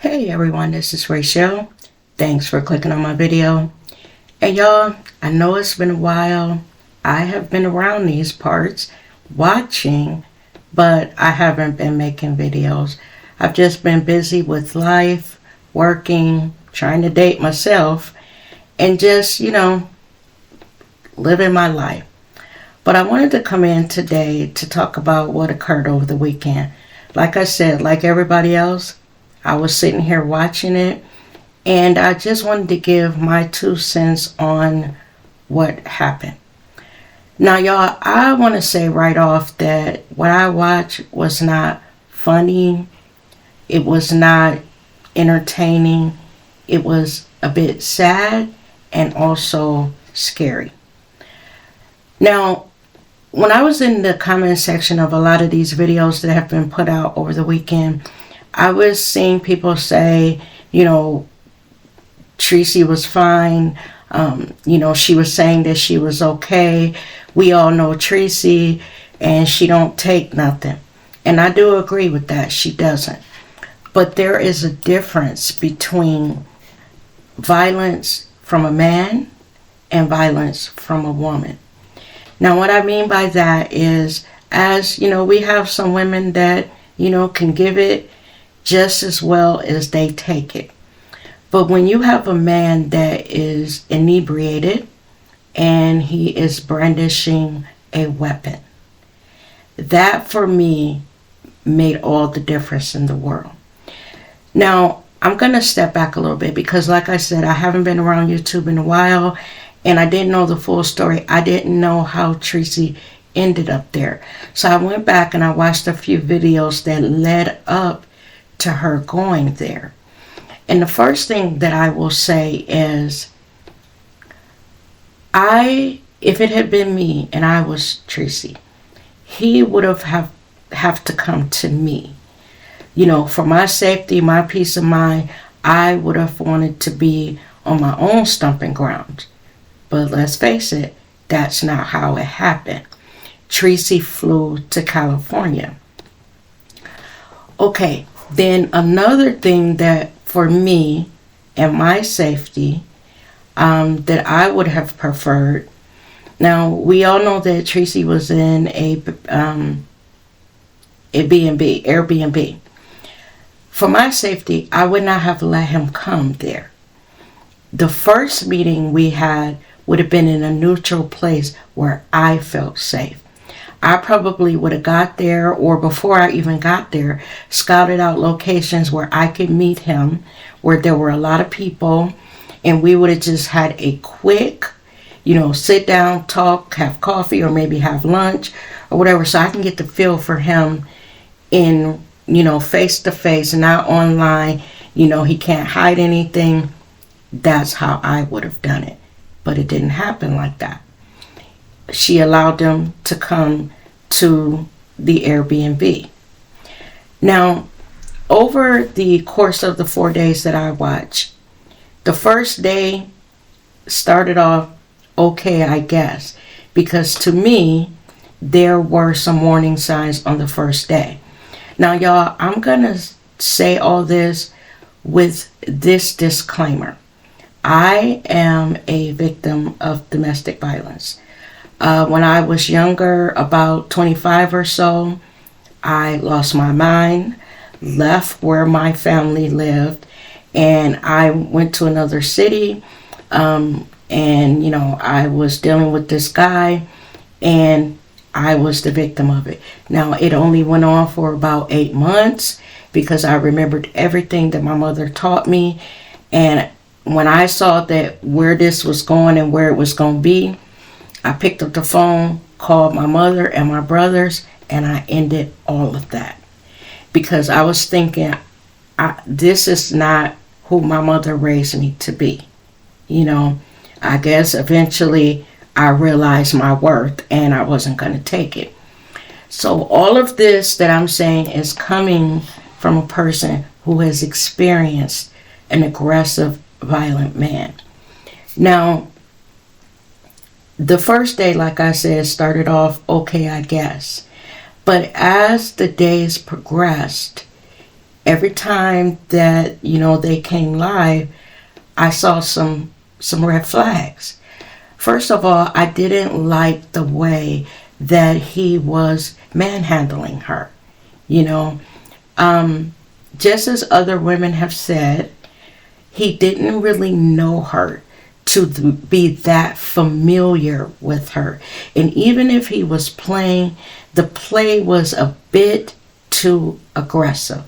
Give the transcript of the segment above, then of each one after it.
Hey everyone, this is Rachel. Thanks for clicking on my video. And y'all, I know it's been a while. I have been around these parts watching, but I haven't been making videos. I've just been busy with life, working, trying to date myself, and just, living my life. But I wanted to come in today to talk about what occurred over the weekend. Like I said, like everybody else, I was sitting here watching it, and I just wanted to give my 2 cents on what happened. Now, y'all, I want to say right off that what I watched was not funny. It was not entertaining. It was a bit sad and also scary. Now, when I was in the comment section of a lot of these videos that have been put out over the weekend, I was seeing people say, Tracy was fine. She was saying that she was okay. We all know Tracy, and she don't take nothing. And I do agree with that. She doesn't. But there is a difference between violence from a man and violence from a woman. Now, what I mean by that is, as we have some women that, can give it just as well as they take it. But when you have a man that is inebriated and he is brandishing a weapon, that for me made all the difference in the world. Now, I'm going to step back a little bit because, like I said, I haven't been around YouTube in a while and I didn't know the full story. I didn't know how Tracy ended up there. So I went back and I watched a few videos that led up to her going there. And the first thing that I will say is, if it had been me and I was Tracy, he would have to come to me. For my safety, my peace of mind, I would have wanted to be on my own stomping ground. But let's face it, that's not how it happened. Tracy flew to California. Okay, then another thing that for me and my safety that I would have preferred. Now, we all know that Tracy was in a Airbnb. For my safety, I would not have let him come there. The first meeting we had would have been in a neutral place where I felt safe. I probably would have got there, or before I even got there, scouted out locations where I could meet him, where there were a lot of people, and we would have just had a quick, sit down, talk, have coffee, or maybe have lunch, or whatever, so I can get the feel for him in, face to face, not online. He can't hide anything. That's how I would have done it. But it didn't happen like that. She allowed them to come to the Airbnb. Now, over the course of the 4 days that I watched, the first day started off okay, I guess, because to me, there were some warning signs on the first day. Now, y'all, I'm going to say all this with this disclaimer. I am a victim of domestic violence. When I was younger, about 25 or so, I lost my mind, left where my family lived, and I went to another city, and I was dealing with this guy, and I was the victim of it. Now, it only went on for about 8 months because I remembered everything that my mother taught me, and when I saw that where this was going and where it was going to be, I picked up the phone, called my mother and my brothers, and I ended all of that. Because I was thinking, this is not who my mother raised me to be. I guess eventually I realized my worth and I wasn't going to take it. So all of this that I'm saying is coming from a person who has experienced an aggressive, violent man. Now, the first day, like I said, started off okay, I guess. But as the days progressed, Every time that, you know, they came live, I saw some red flags. First of all, I didn't like the way that he was manhandling her. You know, just as other women have said, he didn't really know her to be that familiar with her. And even if he was playing, the play was a bit too aggressive.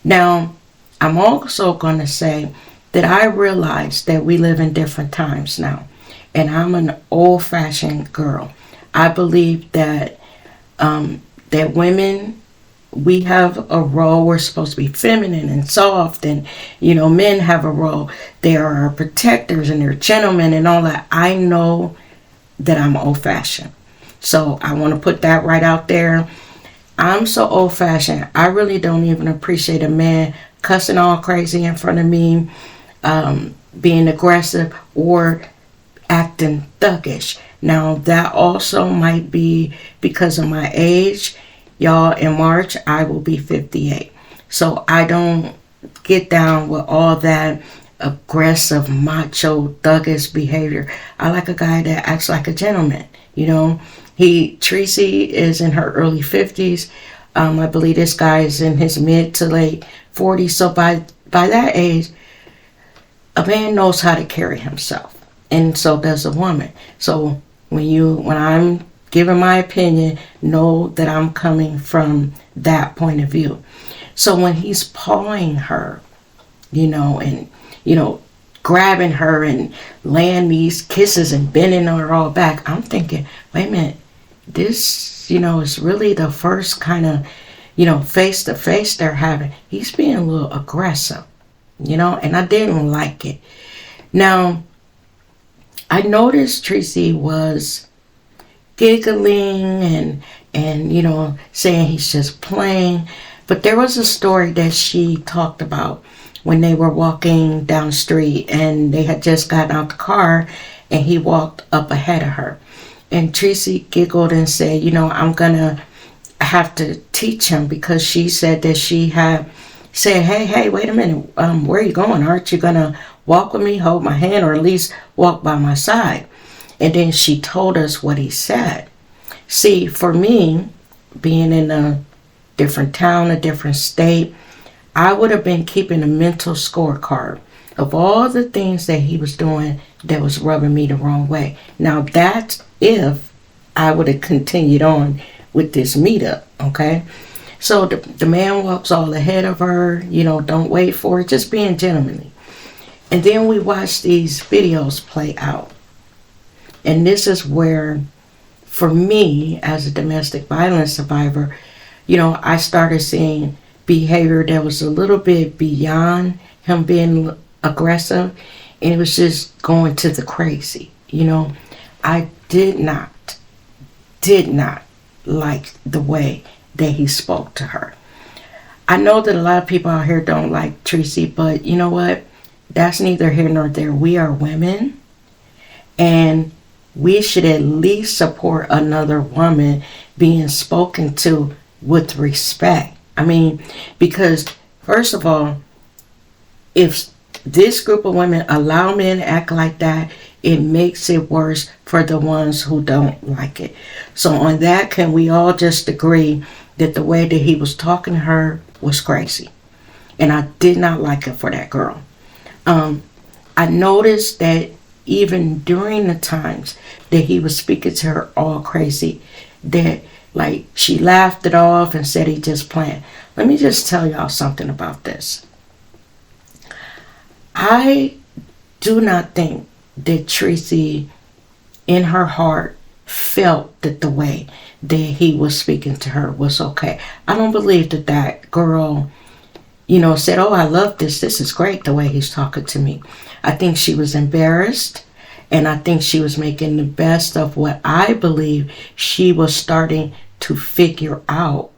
Now, I'm also going to say that I realize that we live in different times now. And I'm an old-fashioned girl. I believe that that women, we have a role. We're supposed to be feminine and soft, and you know, men have a role. They are our protectors and they're gentlemen and all that. I know that I'm old-fashioned, so I want to put that right out there. I'm so old-fashioned. I really don't even appreciate a man cussing all crazy in front of me, being aggressive, or acting thuggish. Now, that also might be because of my age. Y'all, in March, I will be 58. So I don't get down with all that aggressive, macho, thuggish behavior. I like a guy that acts like a gentleman. You know, Tracy is in her early 50s. I believe this guy is in his mid to late 40s. So by that age, a man knows how to carry himself. And so does a woman. So when I'm giving my opinion, know that I'm coming from that point of view. So when he's pawing her, you know, and, you know, grabbing her and laying these kisses and bending her all back, I'm thinking, wait a minute, this, you know, is really the first kind of, you know, face to face they're having. He's being a little aggressive, you know, and I didn't like it. Now, I noticed Tracy was giggling and you know, saying he's just playing. But there was a story that she talked about when they were walking down the street and they had just gotten out the car and he walked up ahead of her. And Tracy giggled and said, you know, I'm going to have to teach him, because she said that she had said, hey, wait a minute, where are you going? Aren't you going to walk with me, hold my hand, or at least walk by my side? And then she told us what he said. See, for me, being in a different town, a different state, I would have been keeping a mental scorecard of all the things that he was doing that was rubbing me the wrong way. Now, that's if I would have continued on with this meetup, okay? So the man walks all ahead of her, you know, don't wait for it, just being gentlemanly. And then we watch these videos play out. And this is where, for me, as a domestic violence survivor, you know, I started seeing behavior that was a little bit beyond him being aggressive. And it was just going to the crazy, you know. I did not like the way that he spoke to her. I know that a lot of people out here don't like Tracy, but you know what? That's neither here nor there. We are women, and we should at least support another woman being spoken to with respect. I mean, because first of all, if this group of women allow men to act like that, it makes it worse for the ones who don't like it. So on that, can we all just agree that the way that he was talking to her was crazy? And I did not like it for that girl. I noticed that even during the times that he was speaking to her all crazy, that like she laughed it off and said he just playing. Let me just tell y'all something about this. I do not think that Tracy in her heart felt that the way that he was speaking to her was okay. I don't believe that that girl, you know, said, oh, I love this. This is great the way he's talking to me. I think she was embarrassed, and I think she was making the best of what I believe she was starting to figure out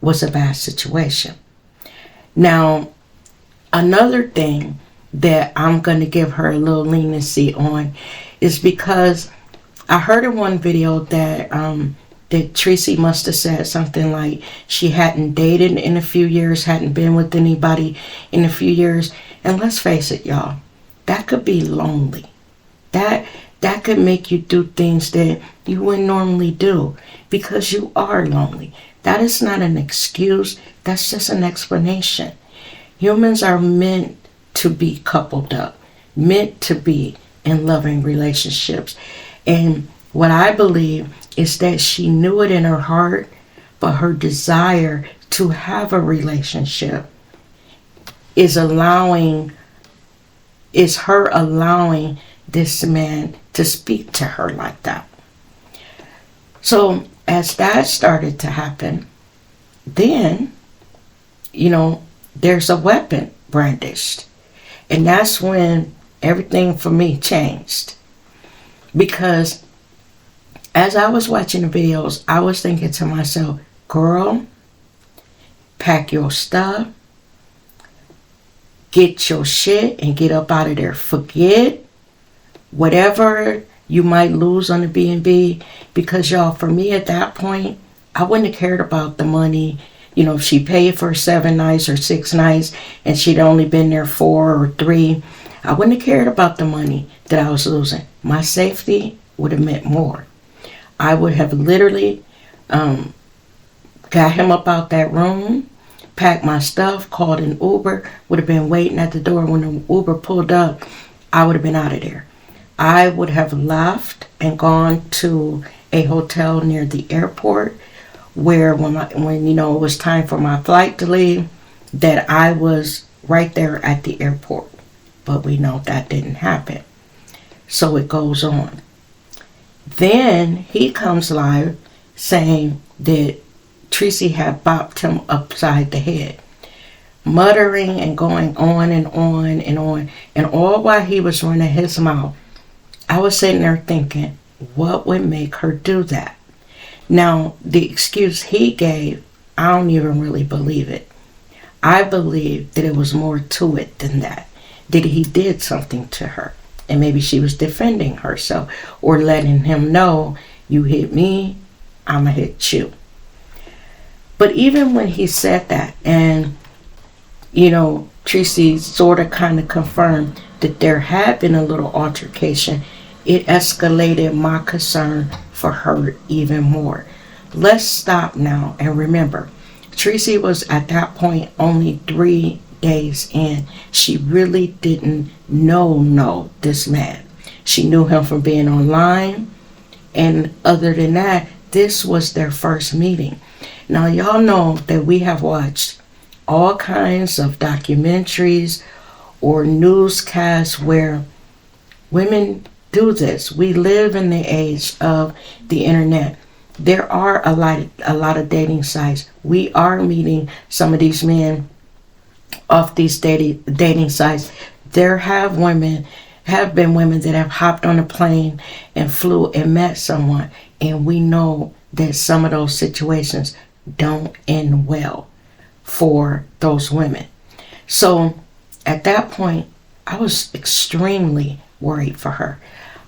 was a bad situation. Now, another thing that I'm going to give her a little leniency on is because I heard in one video that that Tracy must have said something like she hadn't dated in a few years, hadn't been with anybody in a few years. And let's face it, y'all, that could be lonely. That could make you do things that you wouldn't normally do because you are lonely. That is not an excuse. That's just an explanation. Humans are meant to be coupled up, meant to be in loving relationships. And what I believe is that she knew it in her heart, but her desire to have a relationship is her allowing this man to speak to her like that. So as that started to happen, then, there's a weapon brandished. And that's when everything for me changed. Because as I was watching the videos, I was thinking to myself, girl, pack your stuff, get your shit and get up out of there. Forget whatever you might lose on the B&B, because y'all, for me at that point, I wouldn't have cared about the money. If she paid for 7 nights or 6 nights and she'd only been there 4 or 3, I wouldn't have cared about the money that I was losing. My safety would have meant more. I would have literally got him up out that room, packed my stuff, called an Uber, would have been waiting at the door. When the Uber pulled up, I would have been out of there. I would have left and gone to a hotel near the airport where when it was time for my flight to leave, that I was right there at the airport. But we know that didn't happen. So it goes on. Then he comes live saying that Tracy had bopped him upside the head, muttering and going on and on and on. And all while he was running his mouth, I was sitting there thinking, what would make her do that? Now, the excuse he gave, I don't even really believe it. I believe that it was more to it than that he did something to her. And maybe she was defending herself or letting him know, you hit me, I'm going to hit you. But even when he said that, and, Tracy sort of kind of confirmed that there had been a little altercation, it escalated my concern for her even more. Let's stop now and remember, Tracy was at that point only 3 days in. She really didn't know this man. She knew him from being online, and other than that, this was their first meeting. Now y'all know that we have watched all kinds of documentaries or newscasts where women do this. We live in the age of the internet. There are a lot of dating sites. We are meeting some of these men off these dating sites. There have been women that have hopped on a plane and flew and met someone, and we know that some of those situations don't end well for those women. So at that point, I was extremely worried for her.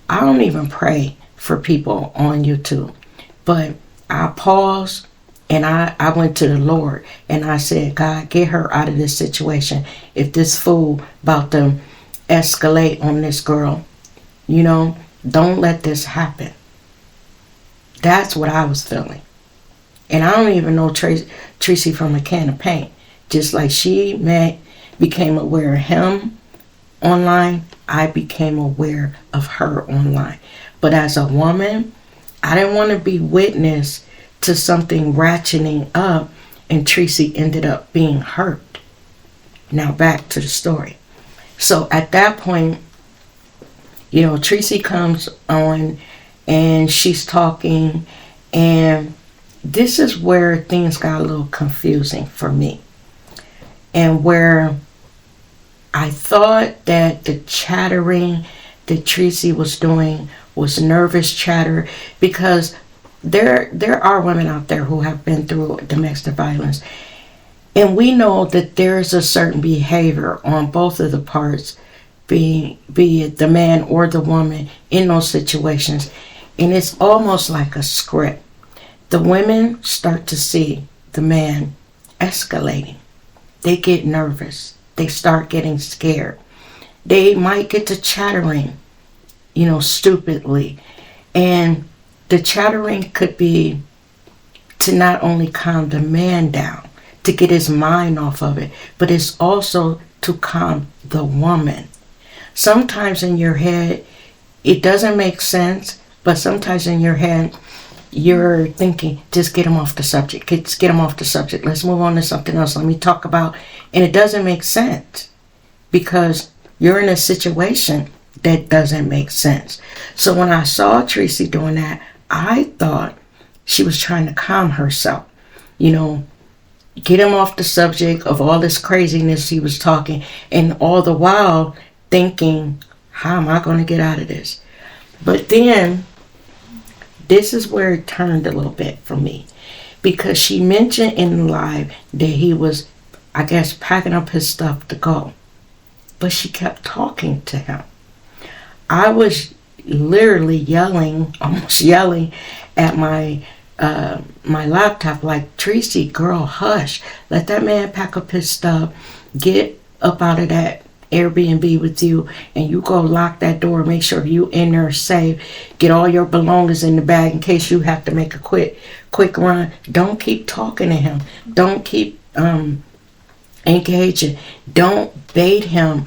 I don't even pray for people on YouTube, but I paused and I went to the Lord and I said, God, get her out of this situation. If this fool about to escalate on this girl, don't let this happen. That's what I was feeling. And I don't even know Tracy from a can of paint. Just like she became aware of him online, I became aware of her online. But as a woman, I didn't want to be witness to something ratcheting up and Tracy ended up being hurt. Now back to the story. So at that point, Tracy comes on and she's talking, and this is where things got a little confusing for me. And where I thought that the chattering that Tracy was doing was nervous chatter, because there are women out there who have been through domestic violence, and we know that there is a certain behavior on both of the parts, be it the man or the woman in those situations, and it's almost like a script the women start to see the man escalating. They get nervous. They start getting scared. They might get to chattering, stupidly. And the chattering could be to not only calm the man down, to get his mind off of it, but it's also to calm the woman. Sometimes in your head, it doesn't make sense, but sometimes in your head, you're thinking, just get him off the subject. Just get him off the subject. Let's move on to something else. Let me talk about, and it doesn't make sense because you're in a situation that doesn't make sense. So when I saw Tracy doing that, I thought she was trying to calm herself, get him off the subject of all this craziness he was talking, and all the while thinking, how am I going to get out of this? But then this is where it turned a little bit for me, because she mentioned in live that he was, I guess, packing up his stuff to go, but she kept talking to him. I was literally yelling, almost yelling at my laptop, like, Tracy, girl, hush. Let that man pack up his stuff, get up out of that Airbnb with you, and you go lock that door, make sure you in there safe, get all your belongings in the bag in case you have to make a quick run. Don't keep talking to him. Don't keep engaging. Don't bait him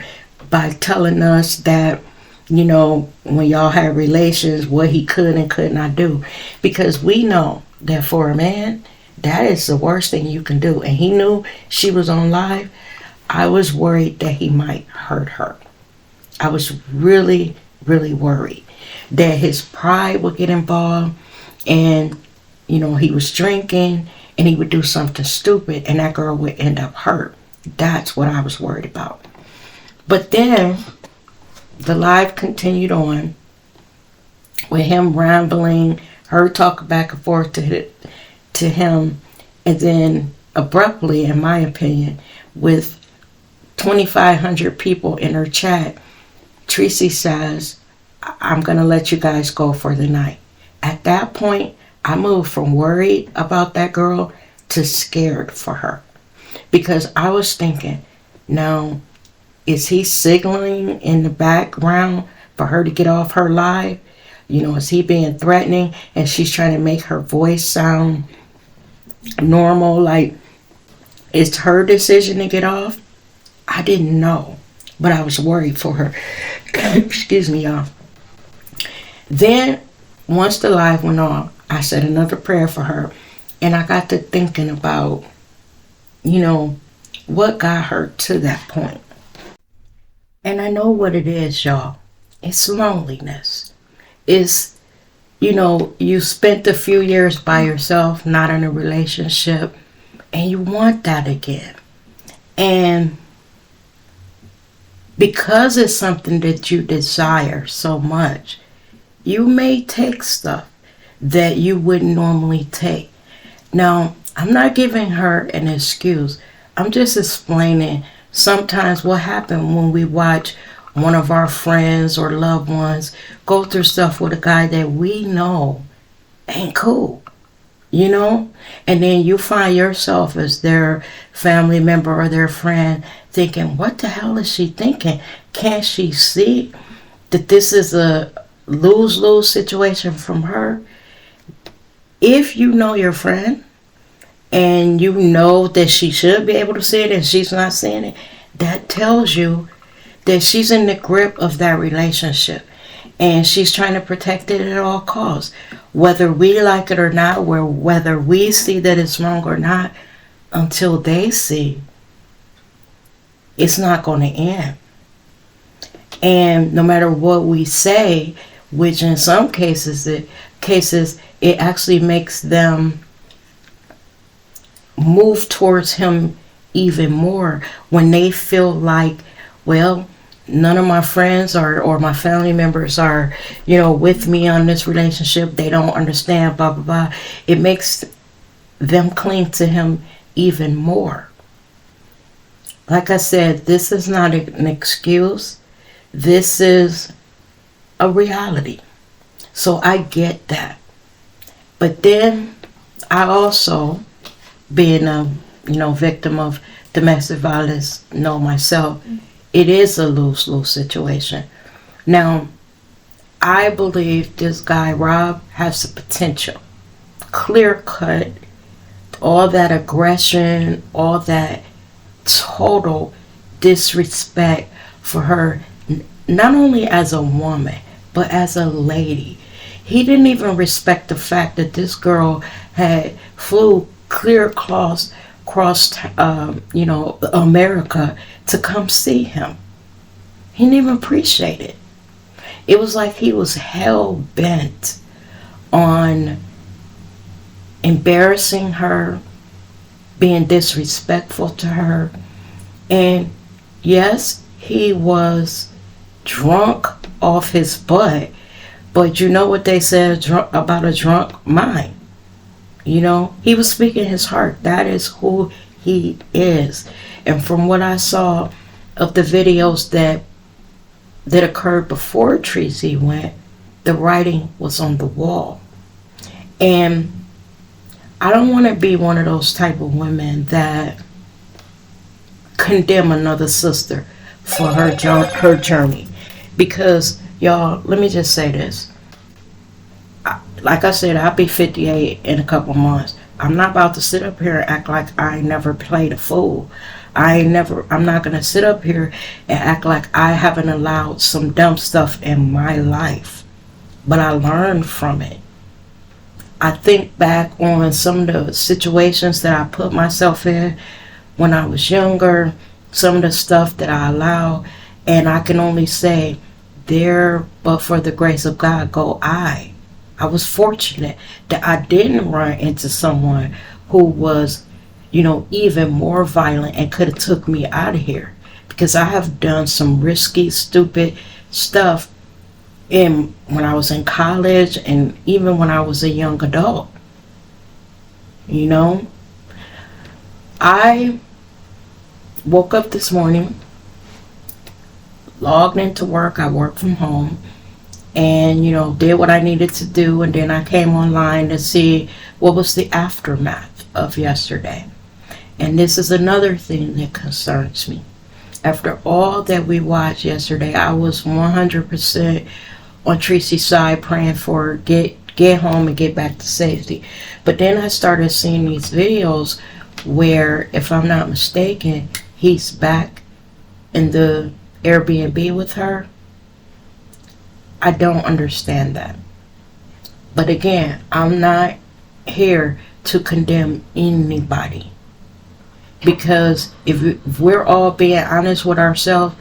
by telling us that, when y'all had relations, what he could and could not do. Because we know that for a man, that is the worst thing you can do. And he knew she was on live. I was worried that he might hurt her. I was really, really worried that his pride would get involved, and, he was drinking and he would do something stupid and that girl would end up hurt. That's what I was worried about. But then the live continued on with him rambling, her talking back and forth to him, and then abruptly, in my opinion, with 2,500 people in her chat, Tracy says, I'm going to let you guys go for the night. At that point, I moved from worried about that girl to scared for her, because I was thinking, now, is he signaling in the background for her to get off her live? Is he being threatening and she's trying to make her voice sound normal? Like, it's her decision to get off? I didn't know, but I was worried for her. Excuse me, y'all. Then, once the live went on, I said another prayer for her, and I got to thinking about, what got her to that point. And I know what it is, y'all. It's loneliness. It's, you spent a few years by yourself, not in a relationship, and you want that again. And because it's something that you desire so much, you may take stuff that you wouldn't normally take. Now, I'm not giving her an excuse. I'm just explaining sometimes what happened when we watch one of our friends or loved ones go through stuff with a guy that we know ain't cool, and then you find yourself as their family member or their friend thinking, what the hell is she thinking? Can't she see that this is a lose-lose situation from her? If you know your friend and you know that she should be able to see it and she's not seeing it, that tells you that she's in the grip of that relationship and she's trying to protect it at all costs. Whether we like it or not, or whether we see that it's wrong or not, until they see, it's not going to end. And no matter what we say, which in some cases it actually makes them move towards him even more when they feel like, well, none of my friends or my family members are, with me on this relationship. They don't understand, blah, blah, blah. It makes them cling to him even more. Like I said, this is not an excuse. This is a reality. So I get that. But then I also, being a victim of domestic violence, know myself, it is a lose-lose situation. Now, I believe this guy Rob has the potential, clear cut, all that aggression, all that total disrespect for her, not only as a woman but as a lady. He didn't even respect the fact that this girl had flew clear across America to come see him. He didn't even appreciate it. It was like he was hell bent on embarrassing her, being disrespectful to her. And yes, he was drunk off his butt, but you know what they said about a drunk mind? He was speaking his heart. That is who he is. And from what I saw of the videos that occurred before Tracy went, the writing was on the wall. And I don't want to be one of those type of women that condemn another sister for her journey. Because, y'all, let me just say this. Like I said, I'll be 58 in a couple months. I'm not about to sit up here and act like I never played a fool. I'm not going to sit up here and act like I haven't allowed some dumb stuff in my life. But I learned from it. I think back on some of the situations that I put myself in when I was younger, some of the stuff that I allowed, and I can only say, there, but for the grace of God, go I. I was fortunate that I didn't run into someone who was, even more violent and could have took me out of here. Because I have done some risky, stupid stuff when I was in college and even when I was a young adult. I woke up this morning, logged into work. I work from home. And, did what I needed to do. And then I came online to see what was the aftermath of yesterday. And this is another thing that concerns me. After all that we watched yesterday, I was 100% on Tracy's side, praying for her get home and get back to safety. But then I started seeing these videos where, if I'm not mistaken, he's back in the Airbnb with her. I don't understand that. But again, I'm not here to condemn anybody. Because if we're all being honest with ourselves,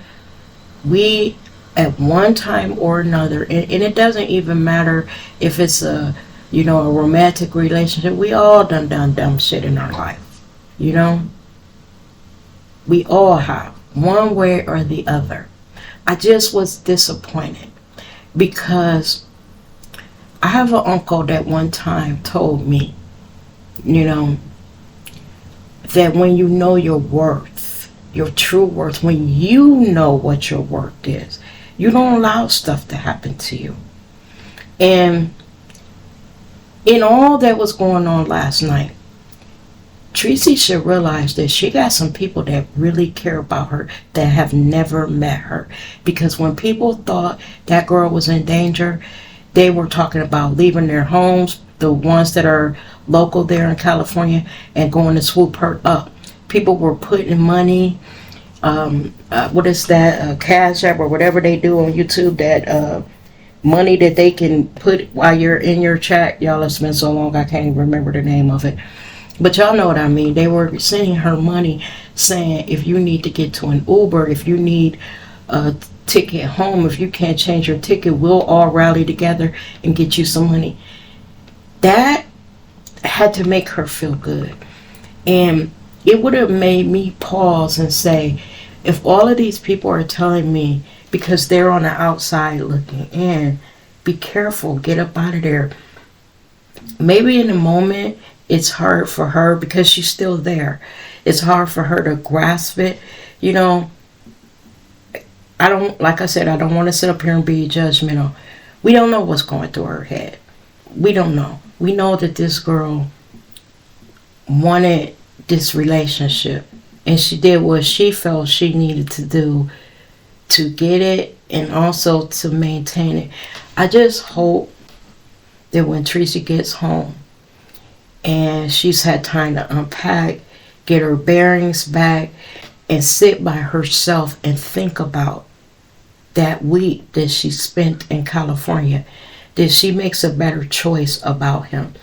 we at one time or another, and it doesn't even matter if it's a romantic relationship, we all done dumb shit in our life. We all have, one way or the other. I just was disappointed because I have an uncle that one time told me, that when you know your worth, your true worth, when you know what your worth is, you don't allow stuff to happen to you. And in all that was going on last night, Tracy should realize that she got some people that really care about her that have never met her. Because when people thought that girl was in danger, they were talking about leaving their homes, the ones that are local there in California, and going to swoop her up. People were putting money, Cash App or whatever they do on YouTube, that money that they can put while you're in your chat. Y'all, it's been so long I can't even remember the name of it. But y'all know what I mean. They were sending her money saying, if you need to get to an Uber, if you need a ticket home, if you can't change your ticket, we'll all rally together and get you some money. That had to make her feel good. And it would have made me pause and say, if all of these people are telling me, because they're on the outside looking in, be careful, get up out of there. Maybe in the moment, it's hard for her because she's still there. It's hard for her to grasp it. Like I said, I don't want to sit up here and be judgmental. We don't know what's going through her head. We don't know. We know that this girl wanted this relationship, and she did what she felt she needed to do to get it and also to maintain it. I just hope that when Tracy gets home and she's had time to unpack, get her bearings back, and sit by herself and think about that week that she spent in California, that she makes a better choice about him.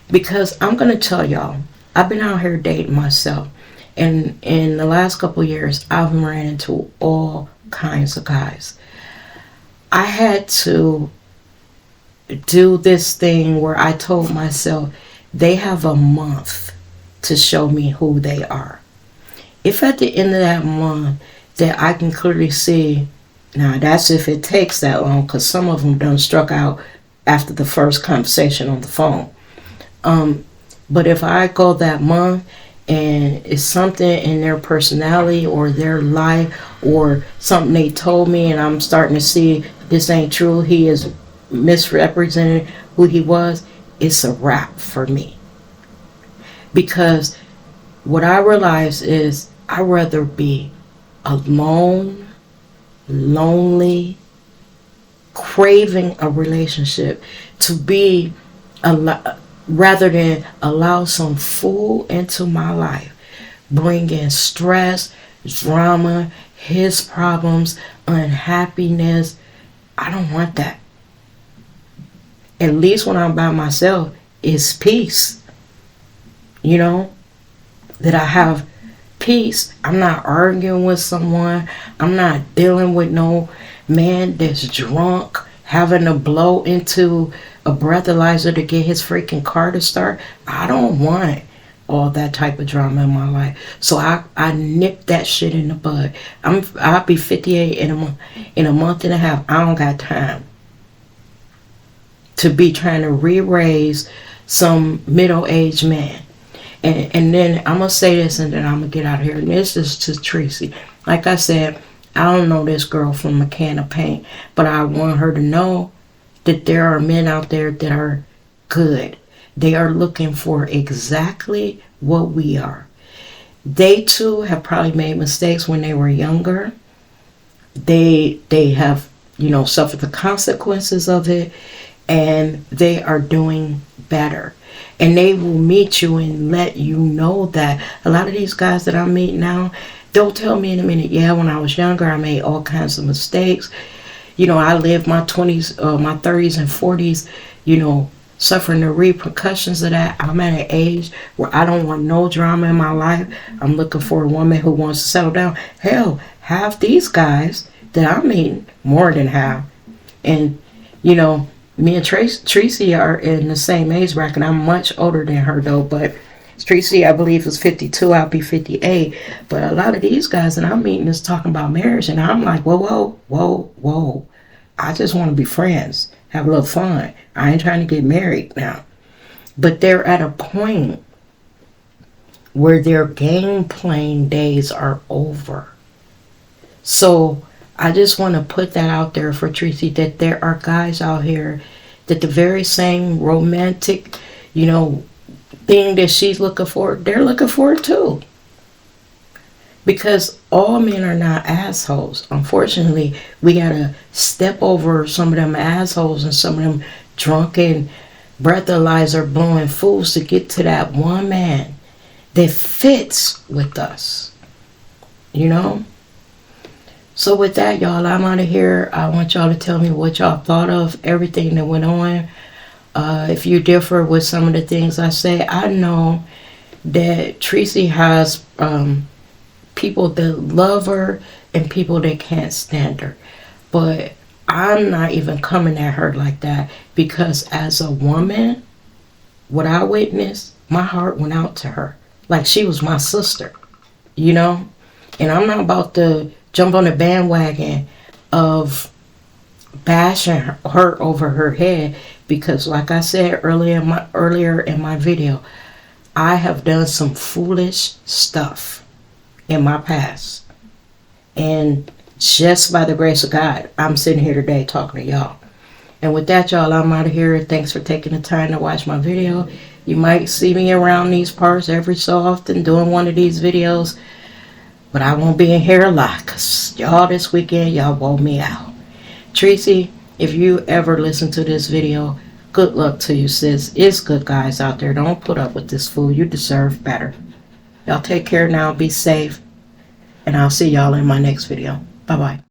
Because I'm going to tell y'all, I've been out here dating myself, and in the last couple of years, I've ran into all kinds of guys. I had to do this thing where I told myself, they have a month to show me who they are. If at the end of that month that I can clearly see, now that's if it takes that long, because some of them done struck out after the first conversation on the phone. But if I go that month and it's something in their personality or their life or something they told me and I'm starting to see this ain't true, he is misrepresented who he was, it's a wrap for me. Because what I realize is I'd rather be alone, lonely, craving a relationship to be rather than allow some fool into my life, bring in stress, drama, his problems, unhappiness. I don't want that. At least when I'm by myself, it's peace. You know, that I have peace. I'm not arguing with someone. I'm not dealing with no man that's drunk, having to blow into a breathalyzer to get his freaking car to start. I don't want all that type of drama in my life. So I nip that shit in the bud. I'll be 58 in a month and a half. I don't got time to be trying to re-raise some middle-aged man. And then I'm going to say this and then I'm going to get out of here. And this is to Tracy. Like I said, I don't know this girl from a can of paint, but I want her to know that there are men out there that are good. They are looking for exactly what we are. They too have probably made mistakes when they were younger. They have, suffered the consequences of it, and they are doing better. And they will meet you and let you know that. A lot of these guys that I meet now, they'll tell me in a minute, yeah, when I was younger, I made all kinds of mistakes. I lived my 20s, my 30s and 40s, suffering the repercussions of that. I'm at an age where I don't want no drama in my life. I'm looking for a woman who wants to settle down. Hell, half these guys that I'm meeting, more than half. And, me and Tracy are in the same age bracket. I'm much older than her, though, but Tracy, I believe, is 52. I'll be 58. But a lot of these guys that I'm meeting is talking about marriage, and I'm like, whoa. I just want to be friends, have a little fun. I ain't trying to get married now. But they're at a point where their game playing days are over. So I just want to put that out there for Tracy, that there are guys out here that the very same romantic, thing that she's looking for, they're looking for it too. Because all men are not assholes. Unfortunately, we gotta step over some of them assholes and some of them drunken breathalyzer blowing fools to get to that one man that fits with us. So with that, y'all, I'm out of here. I want y'all to tell me what y'all thought of everything that went on. If you differ with some of the things I say, I know that Tracy has people that love her and people that can't stand her. But I'm not even coming at her like that, because as a woman, what I witnessed, my heart went out to her. Like she was my sister, And I'm not about to jump on the bandwagon of bashing her over her head, because like I said earlier in my video, I have done some foolish stuff in my past, and just by the grace of God, I'm sitting here today talking to y'all. And with that, y'all, I'm out of here. Thanks for taking the time to watch my video. You might see me around these parts every so often doing one of these videos, but I won't be in here a lot because y'all this weekend, y'all wore me out. Tracy, if you ever listen to this video, good luck to you, sis. It's good guys out there. Don't put up with this fool. You deserve better. Y'all take care now. Be safe. And I'll see y'all in my next video. Bye-bye.